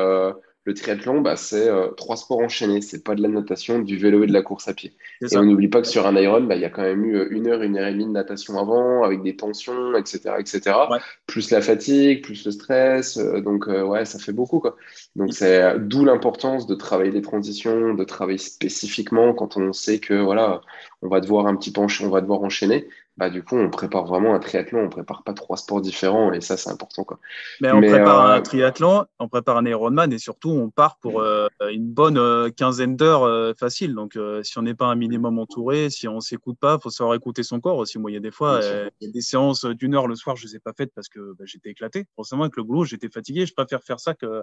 le triathlon, bah, c'est trois sports enchaînés, c'est pas de la natation, du vélo et de la course à pied. C'est Et on ça. n'oublie pas que sur un Iron, bah, il y a quand même eu une heure et demie de natation avant, avec des tensions, etc., etc., Ouais. plus la fatigue, plus le stress, donc ouais, ça fait beaucoup, quoi. Donc c'est d'où l'importance de travailler les transitions, de travailler spécifiquement quand on sait que voilà, on va devoir un petit peu on va devoir enchaîner. Bah du coup, on prépare vraiment un triathlon, on prépare pas trois sports différents et ça c'est important quoi. Mais on Mais prépare un triathlon, on prépare un Ironman et surtout on part pour une bonne quinzaine d'heures facile. Donc si on n'est pas un minimum entouré, si on s'écoute pas, faut savoir écouter son corps aussi. Moi, il y a des fois bien sûr. il y a des séances d'une heure le soir, je les ai pas faites parce que j'étais éclaté. Forcément avec le boulot, j'étais fatigué. Je préfère faire ça que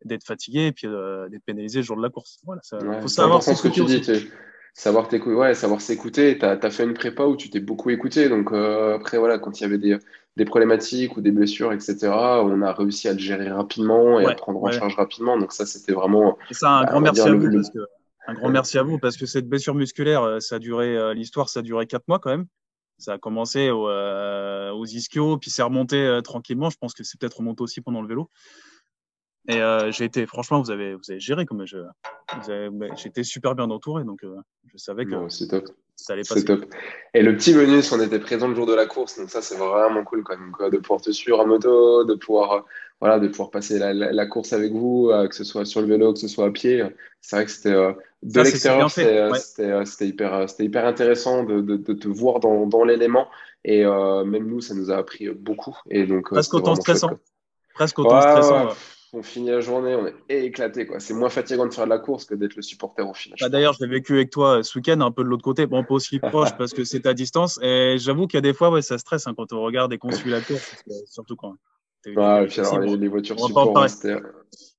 d'être fatigué et puis d'être pénalisé le jour de la course. Voilà, ça Ouais, faut c'est savoir important ce que s'écouter tu dis, aussi. savoir t'écouter, ouais, savoir s'écouter. T'as fait une prépa où tu t'es beaucoup écouté, donc après voilà, quand il y avait des problématiques ou des blessures, etc., on a réussi à le gérer rapidement et à Ouais, prendre en ouais. charge rapidement. Donc ça, c'était vraiment, Et ça, un bah, grand on va merci dire à vous parce que un grand merci à vous parce que cette blessure musculaire, ça a duré l'histoire, ça a duré 4 mois quand même. Ça a commencé aux ischios, puis c'est remonté tranquillement. Je pense que c'est peut-être remonté aussi pendant le vélo. Et j'ai été, franchement, vous avez géré comme j'étais super bien entouré, donc je savais que bon, c'est top. ça allait C'est passer. top. Et le petit bonus, on était présent le jour de la course, donc ça c'est vraiment cool quand même, quoi, de pouvoir te suivre en moto, de pouvoir, voilà, de pouvoir passer la course avec vous, que ce soit sur le vélo, que ce soit à pied. C'est vrai que c'était de Ça, c'est bien l'extérieur, fait. Ouais. c'était hyper intéressant de te voir dans l'élément. Et même nous, ça nous a appris beaucoup. Et donc Presque c'était autant vraiment chouette, stressant. quoi. Presque Ouais, autant stressant. ouais, on finit la journée, on est éclaté, quoi. C'est moins fatigant de faire de la course que d'être le supporter au final, je Bah, pense. d'ailleurs, je l'ai vécu avec toi ce week-end, un peu de l'autre côté. Bon, pas aussi proche parce que c'est à distance. Et j'avoue qu'il y a des fois, ouais, ça stresse quand on regarde et qu'on suit la course, surtout quand tu as eu des Ouais, et puis alors qualificatifs. Bon, les voitures on va pas en support, hein, parler.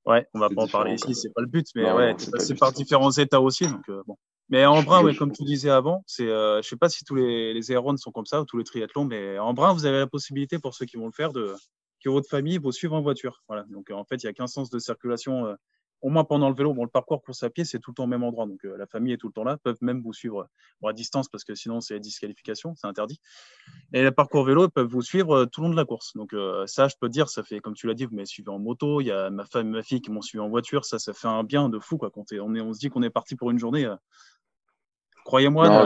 Ouais, on va c'était pas en parler différent, ici, quoi. c'est pas le but, mais Non, ouais, non, t'es c'est pas le passé but. par différents états aussi, donc bon. Mais en brun, Je, ouais, comme tu disais avant, je sais pas si tous les aérons sont comme ça ou tous les triathlons, mais en brun, vous avez la possibilité pour ceux qui vont le faire que votre famille vous suive en voiture. Voilà. Donc en fait, il y a qu'un sens de circulation, au moins pendant le vélo. Bon, le parcours course à pied, c'est tout le temps au même endroit, donc la famille est tout le temps là, peuvent même vous suivre bon, à distance parce que sinon c'est disqualification, c'est interdit. Et les parcours vélo peuvent vous suivre tout le long de la course. Donc ça, je peux te dire, ça fait, comme tu l'as dit, vous m'avez suivi en moto, il y a ma femme et ma fille qui m'ont suivi en voiture, ça fait un bien de fou, quoi. Quand on se dit qu'on est parti pour une journée, croyez-moi, non,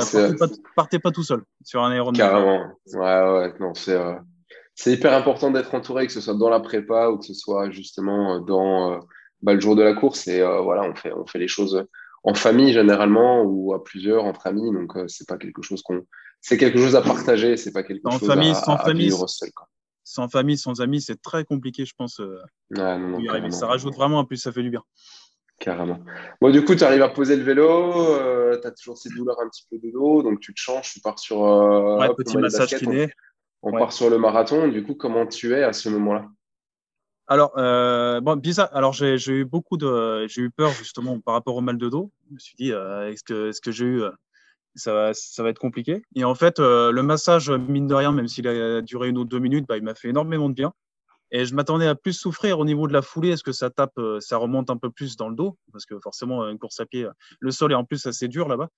partez pas tout seul sur un Ironman. carrément. Ouais, ouais, non, c'est hyper important d'être entouré, que ce soit dans la prépa ou que ce soit justement dans bah, le jour de la course. Et voilà, on fait les choses en famille généralement ou à plusieurs, entre amis. Donc, c'est pas quelque chose c'est quelque chose à partager, c'est pas quelque En chose famille, à vivre seul, quoi. sans famille, sans amis, c'est très compliqué, je pense, Ouais, non, non, d'y arriver. Ça carrément. rajoute vraiment, en plus, ça fait du bien. Carrément. Bon, du coup, tu arrives à poser le vélo, tu as toujours ces douleurs un petit peu de dos, donc tu te changes, tu pars sur, Ouais, hop, on petit met les massage baskets, kiné. on Ouais. part sur le marathon. Du coup, comment tu es à ce moment-là? Alors, bon, bizarre. Alors, j'ai eu peur justement par rapport au mal de dos. Je me suis dit, est-ce que j'ai eu, ça va être compliqué. Et en fait, le massage, mine de rien, même s'il a duré 1 ou 2 minutes, bah, il m'a fait énormément de bien. Et je m'attendais à plus souffrir au niveau de la foulée. Est-ce que ça tape, ça remonte un peu plus dans le dos? Parce que forcément, une course à pied, le sol est en plus assez dur là-bas.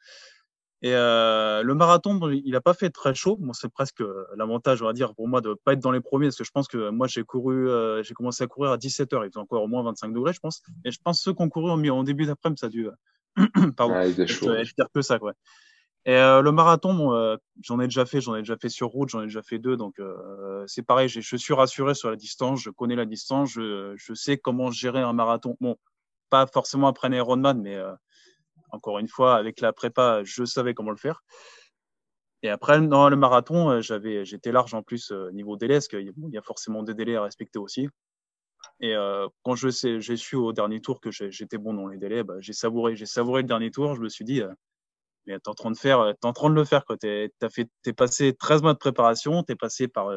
Et le marathon, bon, il n'a pas fait très chaud. Bon, c'est presque l'avantage, on va dire, pour moi de ne pas être dans les premiers. Parce que je pense que moi, j'ai commencé à courir à 17 heures. Il faisait encore au moins 25 degrés, je pense. Et je pense que ceux qui ont couru en début d'après-midi, ça a dû pardon, Ah, il faisait chaud. être pire que ça, quoi. Et le marathon, bon, j'en ai déjà fait sur route, j'en ai déjà fait deux, donc c'est pareil. Je suis rassuré sur la distance, je connais la distance, je sais comment gérer un marathon. Bon, pas forcément après un Ironman, mais encore une fois, avec la prépa, je savais comment le faire. Et après, dans le marathon, j'étais large en plus niveau délai, parce qu'il y a forcément des délais à respecter aussi. Et quand j'ai su au dernier tour que j'étais bon dans les délais, bah, j'ai savouré le dernier tour. Je me suis dit, mais t'es en train de le faire, quoi. T'es passé 13 mois de préparation, t'es passé par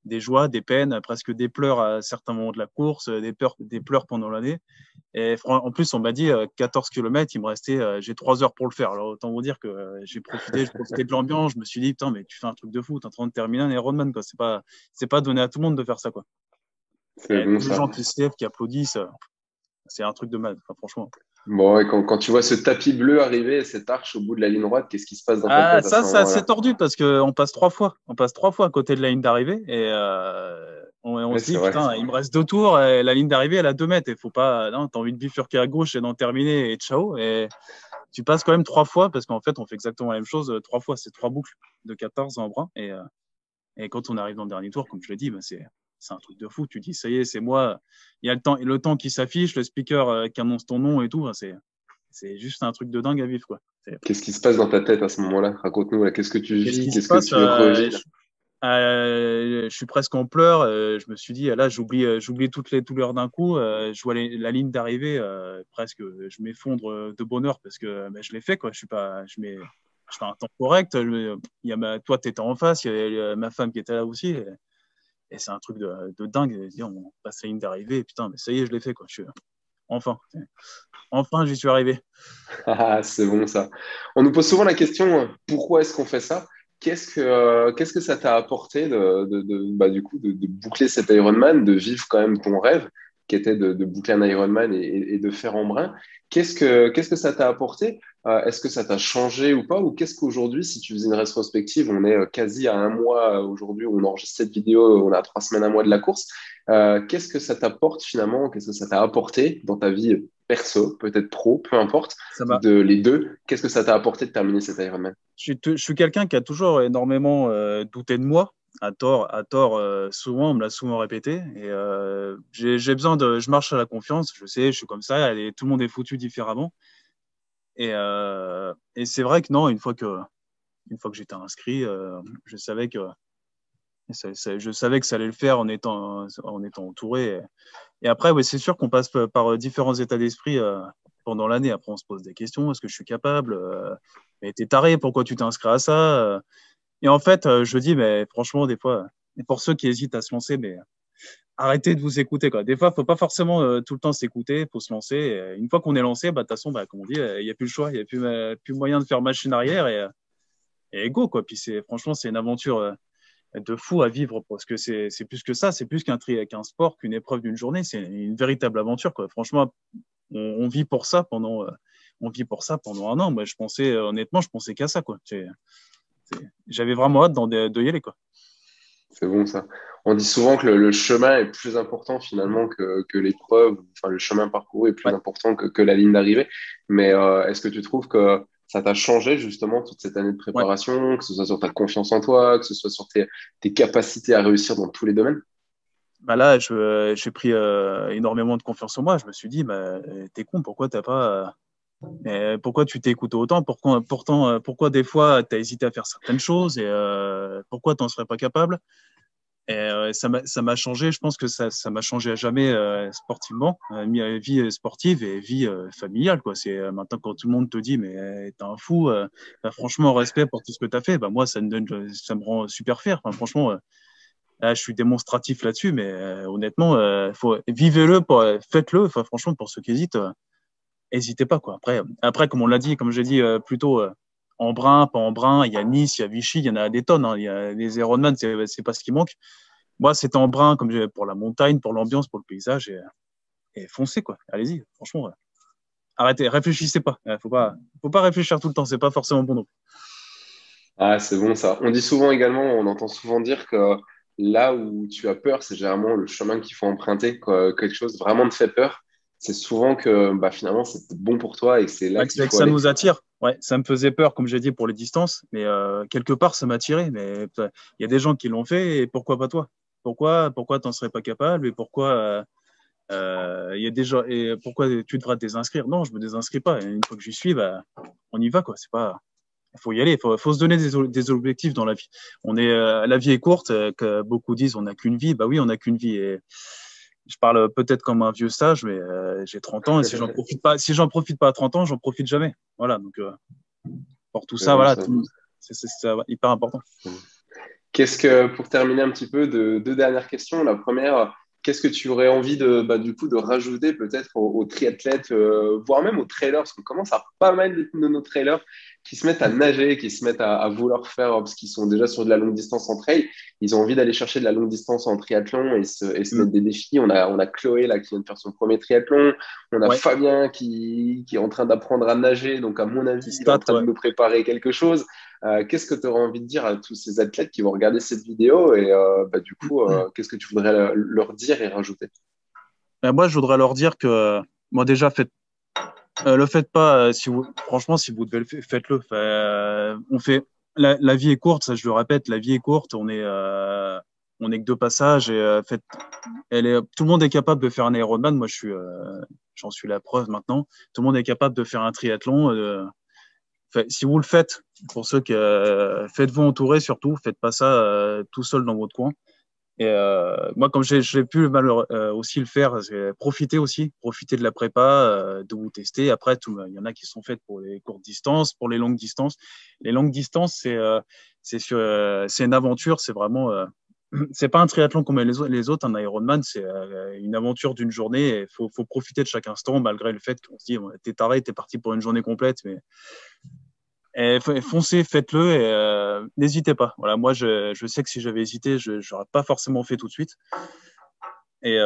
des joies, des peines, presque des pleurs à certains moments de la course, des pleurs pendant l'année. Et en plus, on m'a dit 14 km, il me restait, j'ai 3 heures pour le faire. Alors autant vous dire que j'ai profité de l'ambiance. Je me suis dit, putain, mais tu fais un truc de fou, t'es en train de terminer un Ironman, quoi. C'est pas donné à tout le monde de faire ça, quoi. C'est Et bon tous les ça. gens qui se lèvent, qui applaudissent, c'est un truc de malade, enfin, franchement. Bon, et quand tu vois ce tapis bleu arriver, cette arche au bout de la ligne droite, qu'est-ce qui se passe dans ta Ah, tête à ça, ce c'est assez moment-là? tordu parce qu'on passe 3 fois. On passe 3 fois à côté de la ligne d'arrivée et on Ouais, se c'est dit, vrai. putain, il me reste 2 tours et la ligne d'arrivée, elle a 2 mètres. Il faut pas, non, t'as envie de bifurquer à gauche et d'en terminer et ciao. Et tu passes quand même 3 fois parce qu'en fait, on fait exactement la même chose 3 fois. C'est 3 boucles de 14 en bras. Et quand on arrive dans le dernier tour, comme je l'ai dit, bah, c'est un truc de fou. Tu dis, ça y est, c'est moi. Il y a le temps qui s'affiche, le speaker qui annonce ton nom et tout. Bah, c'est juste un truc de dingue à vivre, quoi. Qu'est-ce qui se passe dans ta tête à ce moment-là? Raconte-nous, là, qu'est-ce que tu Qu'est-ce vis? qui se Qu'est-ce que passe tu revis, là? je suis presque en pleurs. Je me suis dit, là, j'oublie toutes les douleurs d'un coup. Je vois la ligne d'arrivée, presque, je m'effondre de bonheur parce que je l'ai fait, quoi. Je fais un temps correct. Il y a toi, tu étais en face, il y avait ma femme qui était là aussi. Et c'est un truc de dingue. On passe la ligne d'arrivée, et putain, mais ça y est, je l'ai fait, quoi. Enfin, enfin, j'y suis arrivé. Ah, c'est bon ça. On nous pose souvent la question, pourquoi est-ce qu'on fait ça? Qu'est-ce que ça t'a apporté bah, du coup, de boucler cet Ironman, de vivre quand même ton rêve, qui était de boucler un Ironman et de faire en brin? Qu'est-ce que ça t'a apporté? Est-ce que ça t'a changé ou pas? Ou qu'est-ce qu'aujourd'hui, si tu faisais une rétrospective, on est quasi à un mois aujourd'hui, où on enregistre cette vidéo, on a 3 semaines, un mois de la course. Qu'est-ce que ça t'apporte finalement? Qu'est-ce que ça t'a apporté dans ta vie perso, peut-être pro, peu importe, Ça m'a, de les deux? Qu'est-ce que ça t'a apporté de terminer cet Ironman? je suis quelqu'un qui a toujours énormément douté de moi, à tort, souvent, on me l'a souvent répété. Et j'ai besoin je marche à la confiance, je sais, je suis comme ça, tout le monde est foutu différemment. Et c'est vrai que non, une fois que j'étais inscrit, je savais que ça allait le faire en étant entouré. Et après, oui, c'est sûr qu'on passe par différents états d'esprit pendant l'année. Après, on se pose des questions. Est-ce que je suis capable mais t'es taré, pourquoi tu t'es inscrit à ça Et en fait, je dis, mais franchement, des fois, et pour ceux qui hésitent à se lancer, mais arrêtez de vous écouter, quoi. Des fois, il ne faut pas forcément tout le temps s'écouter, il faut se lancer. Et une fois qu'on est lancé, bah, de toute façon, bah, comme on dit, il n'y a plus le choix, il n'y a plus moyen de faire machine arrière et go, quoi. Puis franchement, c'est une aventure de fou à vivre parce que c'est plus que ça, c'est plus qu'un sport, qu'une épreuve d'une journée, c'est une véritable aventure, quoi. Franchement, on vit pour ça on vit pour ça pendant un an. Moi, honnêtement, je pensais qu'à ça, quoi. J'avais vraiment hâte de y aller, quoi. C'est bon ça. On dit souvent que le chemin est plus important finalement que l'épreuve. Enfin, le chemin parcouru est plus Ouais. important que la ligne d'arrivée. Mais est-ce que tu trouves que ça t'a changé justement toute cette année de Ouais. préparation, que ce soit sur ta confiance en toi, que ce soit sur tes capacités à réussir dans tous les domaines? Bah là, j'ai pris énormément de confiance en moi. Je me suis dit, bah, t'es con, pourquoi tu t'es écouté autant? Pourquoi des fois t'as hésité à faire certaines choses et pourquoi t'en serais pas capable? Et ça m'a changé. Je pense que ça m'a changé à jamais sportivement, vie sportive et vie familiale, quoi. Maintenant quand tout le monde te dit, mais t'es un fou. Bah, franchement, respect pour tout ce que t'as fait. Bah moi, ça me rend super fier. Enfin, franchement. Là, je suis démonstratif là-dessus, mais honnêtement, vivez-le, faites-le. Enfin, franchement, pour ceux qui hésitent, n'hésitez pas, quoi. Après, comme on l'a dit, comme j'ai dit plus tôt, en brin, pas en brin, il y a Nice, il y a Vichy, il y en a des tonnes. Hein. Il y a les Ironman, c'est pas ce qui manque. Moi, c'était en brin, pour la montagne, pour l'ambiance, pour le paysage, et foncez, quoi. Allez-y, franchement. Arrêtez, réfléchissez pas. Faut pas réfléchir tout le temps, c'est pas forcément bon. Donc. Ah, c'est bon ça. On dit souvent également, on entend souvent dire que là où tu as peur, c'est généralement le chemin qu'il faut emprunter. Quand quelque chose vraiment te fait peur, c'est souvent que bah, finalement c'est bon pour toi et que c'est là Ouais, qu'il c'est que faut ça aller. nous attire. Ouais, ça me faisait peur, comme j'ai dit, pour les distances, mais quelque part, ça m'a attiré. Mais il y a des gens qui l'ont fait, et pourquoi pas toi? Pourquoi t'en serais pas capable? Et pourquoi Il y a des gens, et pourquoi tu devras te désinscrire? Non, je me désinscris pas. Et une fois que j'y suis, bah, on y va, quoi. C'est pas, il faut y aller. Faut se donner des objectifs dans la vie. La vie est courte, que beaucoup disent, on n'a qu'une vie. Bah oui, on n'a qu'une vie. Et je parle peut-être comme un vieux sage, mais j'ai 30 ans et si j'en profite pas à 30 ans, j'en profite jamais. Voilà. Donc, pour tout C'est ça, bon, voilà, ça. c'est hyper important. Pour terminer un petit peu, deux dernières questions. La première, qu'est-ce que tu aurais envie du coup, de rajouter peut-être aux triathlètes, voire même aux trailers, parce qu'on commence à avoir pas mal de nos trailers qui se mettent à nager, qui se mettent à vouloir faire, parce qu'ils sont déjà sur de la longue distance en trail, ils ont envie d'aller chercher de la longue distance en triathlon et se Mm. mettre des défis. On a Chloé là, qui vient de faire son premier triathlon, on a Ouais. Fabien qui est en train d'apprendre à nager, donc à mon avis, Qui il est en state, train de ouais. nous préparer quelque chose. Qu'est-ce que tu aurais envie de dire à tous ces athlètes qui vont regarder cette vidéo et du coup, qu'est-ce que tu voudrais leur dire et rajouter? Moi, je voudrais leur dire que, moi, déjà, le faites pas. Franchement, si vous devez faites-le. On fait. La vie est courte, ça, je le répète. La vie est courte. On est que deux passages et tout le monde est capable de faire un Ironman. Moi, j'en suis la preuve maintenant. Tout le monde est capable de faire un triathlon. Si vous le faites, pour ceux qui faites-vous entourer surtout. Faites pas ça tout seul dans votre coin. Et moi, comme j'ai pu aussi le faire, j'ai profiter de la prépa, de vous tester. Après, il y en a qui sont faites pour les courtes distances, pour les longues distances. Les longues distances, c'est une aventure. C'est vraiment, c'est pas un triathlon comme les autres. Un Ironman, c'est une aventure d'une journée. Et faut profiter de chaque instant, malgré le fait qu'on se dit, t'es taré, t'es parti pour une journée complète, mais foncez, faites-le et n'hésitez pas. Voilà, moi, je sais que si j'avais hésité, je n'aurais pas forcément fait tout de suite. Et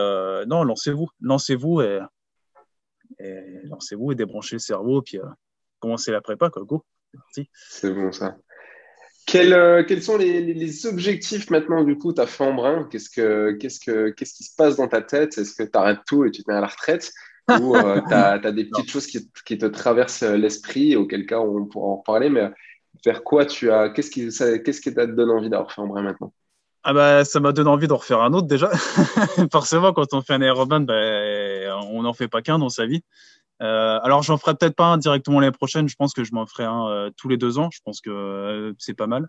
non, lancez-vous et débranchez le cerveau, puis commencez la prépa, quoi. Go, c'est parti. C'est bon ça. Quels sont les objectifs maintenant du coup? Tu as fait en brun. Qu'est-ce qui se passe dans ta tête? Est-ce que tu arrêtes tout et tu te mets à la retraite? Ou tu as des Non. petites choses qui te traversent l'esprit, auquel cas on pourra en reparler, mais vers quoi tu as, qu'est-ce qui te donne envie d'avoir fait en brun maintenant? Ah bah, ça m'a donné envie d'en refaire un autre déjà. Forcément, quand on fait un aéroband, bah, on n'en fait pas qu'un dans sa vie. Alors, j'en ferai peut-être pas un directement l'année prochaine. Je pense que je m'en ferai un tous les 2 ans. Je pense que c'est pas mal.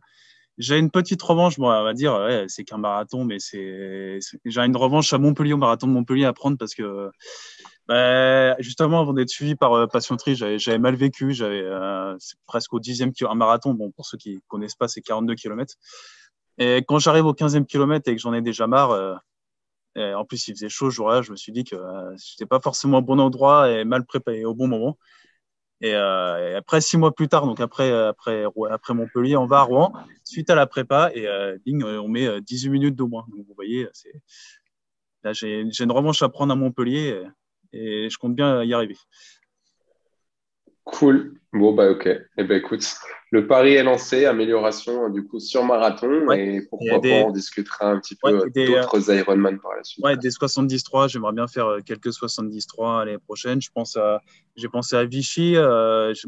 J'ai une petite revanche, bon, on va dire, ouais, c'est qu'un marathon, mais j'ai une revanche à Montpellier, au marathon de Montpellier à prendre parce que, bah, justement, avant d'être suivi par Passion Tri, j'avais mal vécu. C'est presque au 10e kilomètre, un marathon. Bon, pour ceux qui connaissent pas, c'est 42 kilomètres. Et quand j'arrive au 15e kilomètre et que j'en ai déjà marre, et en plus, il faisait chaud ce jour-là, je me suis dit que j'étais pas forcément au bon endroit et mal préparé au bon moment. Et après 6 mois plus tard, donc après Montpellier, on va à Rouen, suite à la prépa, et bing, on met 18 minutes de moins. Donc vous voyez, là j'ai une revanche à prendre à Montpellier et je compte bien y arriver. Cool. Bon, bah, ok. Eh ben, écoute, le pari est lancé, amélioration, du coup, sur marathon, Ouais. et Et pourquoi pas, on discutera un petit ouais, peu d'autres Ironman par la suite. ouais, des 73, j'aimerais bien faire quelques 73 l'année prochaine. J'ai pensé à Vichy,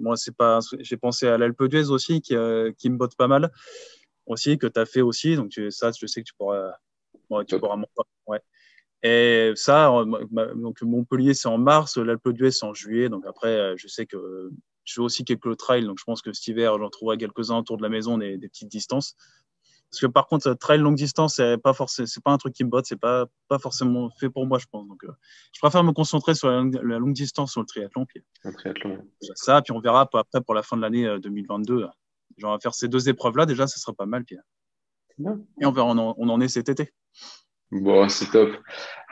moi, c'est pas, j'ai pensé à l'Alpe d'Huez aussi, qui me botte pas mal, aussi, que tu as fait aussi. Donc, ça, je sais que tu Top. pourras monter. Ouais. Et ça, donc Montpellier, c'est en mars, l'Alpe d'Huez, c'est en juillet. Donc après, je sais que je fais aussi quelques trails. Donc je pense que cet hiver, j'en trouverai quelques-uns autour de la maison, des petites distances. Parce que par contre, trail longue distance, c'est pas un truc qui me botte, c'est pas forcément fait pour moi, je pense. Donc, je préfère me concentrer sur la longue distance, sur le triathlon. Puis Un triathlon. ça, puis on verra après pour la fin de l'année 2022. Genre, faire ces 2 épreuves-là, déjà, ça sera pas mal. Puis, Bien. et on verra, on en est cet été. Bon, c'est top.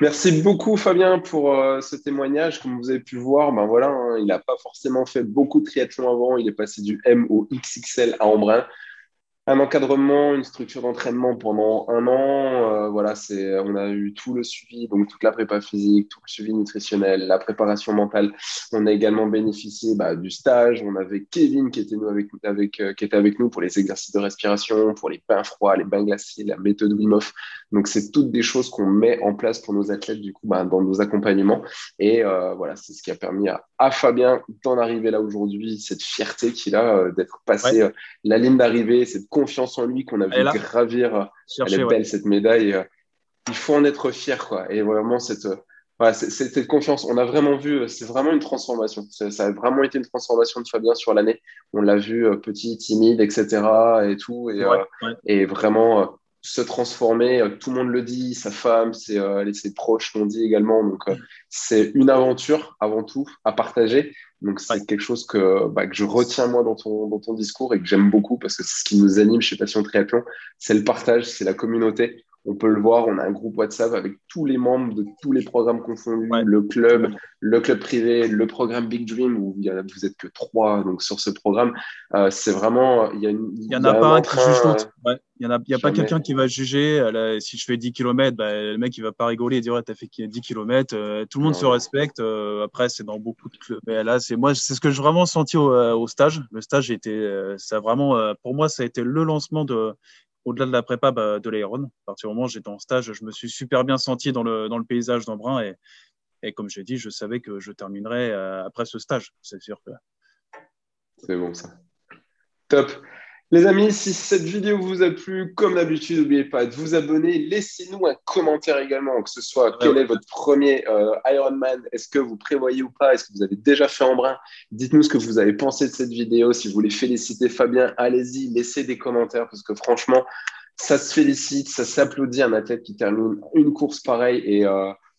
Merci beaucoup, Fabien, pour ce témoignage. Comme vous avez pu le voir, ben voilà, hein, il n'a pas forcément fait beaucoup de triathlon avant. Il est passé du M au XXL à Embrun. Un encadrement, une structure d'entraînement pendant un an. Voilà, on a eu tout le suivi, donc toute la prépa physique, tout le suivi nutritionnel, la préparation mentale. On a également bénéficié du stage. On avait Kevin qui était, qui était avec nous pour les exercices de respiration, pour les bains froids, les bains glacés, la méthode Wim Hof. Donc, c'est toutes des choses qu'on met en place pour nos athlètes, du coup, dans nos accompagnements. Et voilà, c'est ce qui a permis à Fabien d'en arriver là aujourd'hui, cette fierté qu'il a d'être Ouais, passé la ligne d'arrivée, cette confiance en lui qu'on a elle est vu là. gravir. Elle est Chercher, ouais. belle, cette médaille. Il faut en être fier, quoi. Et vraiment, Ouais, c'était de confiance. On a vraiment vu, c'est vraiment une transformation. Ça a vraiment été une transformation de Fabien sur l'année. On l'a vu petit, timide, etc. et tout, Ouais, ouais, et vraiment se transformer. Tout le monde le dit, sa femme, ses proches l'ont dit également. Donc, c'est une aventure avant tout à partager. Donc, ouais. c'est quelque chose que je retiens moi dans ton discours et que j'aime beaucoup parce que c'est ce qui nous anime chez Passion Triathlon. C'est le partage, c'est la communauté. On peut le voir, on a un groupe WhatsApp avec tous les membres de tous les programmes confondus, Ouais, tout le monde. le club privé, le programme Big Dream, où vous êtes que trois donc, sur ce programme. C'est vraiment, Il y en il y a a un pas un qui juge entrain l'autre. Ouais. Il y a pas jamais. quelqu'un qui va juger. Là, si je fais 10 kilomètres, bah, le mec, il va pas rigoler et dire, ouais, t'as fait 10 kilomètres. Tout le monde se Non, non, respecte. Après, c'est dans beaucoup de clubs. Mais là, c'est ce que j'ai vraiment senti au stage. Le stage était, ça a vraiment, pour moi, ça a été le lancement au-delà de la prépa, de l'Aéron. À partir du moment où j'étais en stage, je me suis super bien senti dans le paysage d'Embrun et comme j'ai dit, je savais que je terminerais après ce stage. C'est sûr que. c'est bon ça. Top. Les amis, si cette vidéo vous a plu, comme d'habitude, n'oubliez pas de vous abonner. Laissez-nous un commentaire également, que ce soit Ouais, quel est ouais. votre premier Ironman, est-ce que vous prévoyez ou pas, est-ce que vous avez déjà fait en brun. Dites-nous ce que vous avez pensé de cette vidéo. Si vous voulez féliciter Fabien, allez-y, laissez des commentaires parce que franchement, ça se félicite, ça s'applaudit un athlète qui termine une course pareille et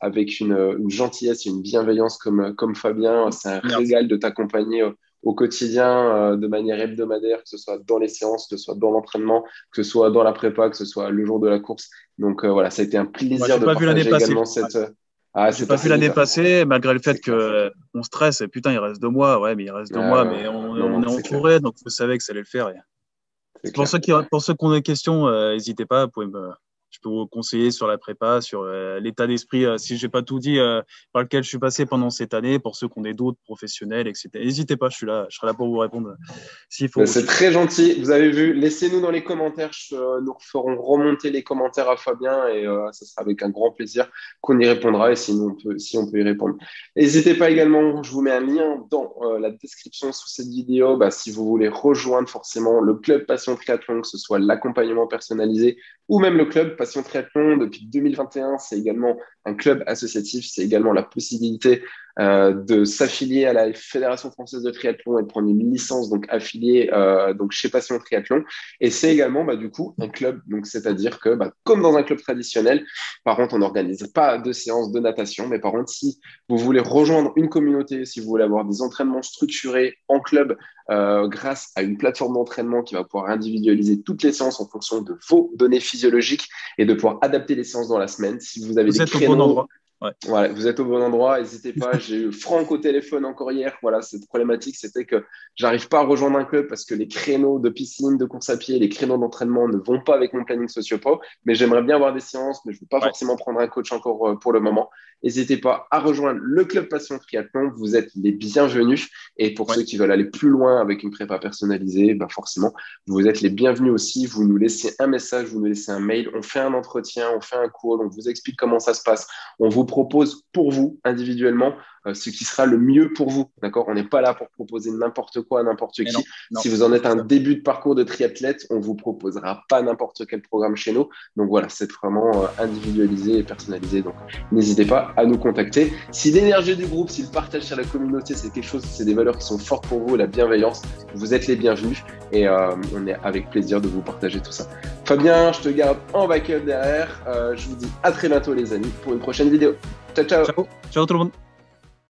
avec une gentillesse et une bienveillance comme Fabien. C'est un Merci. régal de t'accompagner au quotidien, de manière hebdomadaire, que ce soit dans les séances, que ce soit dans l'entraînement, que ce soit dans la prépa, que ce soit le jour de la course. Donc voilà, ça a été un Moi, plaisir j'ai de pas vu l'année partager passée. également Ouais. cette... Ah, J'ai c'est pas vu passé vite, l'année hein. passée, malgré le fait C'est que clair. on stresse. Putain, il reste 2 mois. Ouais, mais il reste deux Ah, mois, ouais, mais ouais. on, Non, on non, est c'est clair. entouré, donc vous savez que ça allait le faire. C'est Pour clair. ceux qui ont des questions, n'hésitez pas. Je peux vous conseiller sur la prépa, sur l'état d'esprit. Si j'ai pas tout dit, par lequel je suis passé pendant cette année, pour ceux qui ont des doutes professionnels, etc. N'hésitez pas, je serai là pour vous répondre s'il faut Ben, c'est aussi. très gentil. Vous avez vu, laissez-nous dans les commentaires. Nous ferons remonter les commentaires à Fabien et ça sera avec un grand plaisir qu'on y répondra et si on peut y répondre. N'hésitez pas également, je vous mets un lien dans la description sous cette vidéo. Bah, si vous voulez rejoindre forcément le club Passion Triathlon, que ce soit l'accompagnement personnalisé ou même le club Passion Triathlon depuis 2021, c'est également un club associatif. C'est également la possibilité de s'affilier à la Fédération française de triathlon et de prendre une licence donc affiliée donc chez Passion Triathlon. Et c'est également du coup un club, donc c'est-à-dire que comme dans un club traditionnel, par contre on n'organise pas de séances de natation, mais par contre si vous voulez rejoindre une communauté, si vous voulez avoir des entraînements structurés en club grâce à une plateforme d'entraînement qui va pouvoir individualiser toutes les séances en fonction de vos données physiologiques et de pouvoir adapter les séances dans la semaine, si vous avez Vous des êtes au bon créneaux. endroit. Ouais. Voilà, vous êtes au bon endroit, n'hésitez pas. J'ai eu Franck au téléphone encore hier. Voilà, cette problématique, c'était que j'arrive pas à rejoindre un club parce que les créneaux de piscine, de course à pied, les créneaux d'entraînement ne vont pas avec mon planning socio-pro. Mais j'aimerais bien avoir des séances, mais je ne veux pas Ouais. forcément prendre un coach encore pour le moment. N'hésitez pas à rejoindre le club Passion Triathlon. Vous êtes les bienvenus. Et pour Ouais. ceux qui veulent aller plus loin avec une prépa personnalisée, forcément, vous êtes les bienvenus aussi. Vous nous laissez un message, vous nous laissez un mail. On fait un entretien, on fait un call, on vous explique comment ça se passe. On vous propose pour vous individuellement ce qui sera le mieux pour vous. D'accord? On n'est pas là pour proposer n'importe quoi à n'importe Mais non, qui. non, Si vous en êtes c'est un ça. début de parcours de triathlète, on vous proposera pas n'importe quel programme chez nous. Donc voilà, c'est vraiment individualisé et personnalisé. Donc n'hésitez pas à nous contacter. Si l'énergie du groupe, si le partage sur la communauté, c'est quelque chose, c'est des valeurs qui sont fortes pour vous, la bienveillance, vous êtes les bienvenus et on est avec plaisir de vous partager tout ça. Fabien, je te garde en backup derrière. Je vous dis à très bientôt les amis pour une prochaine vidéo. Ciao, ciao! Ciao, ciao tout le monde.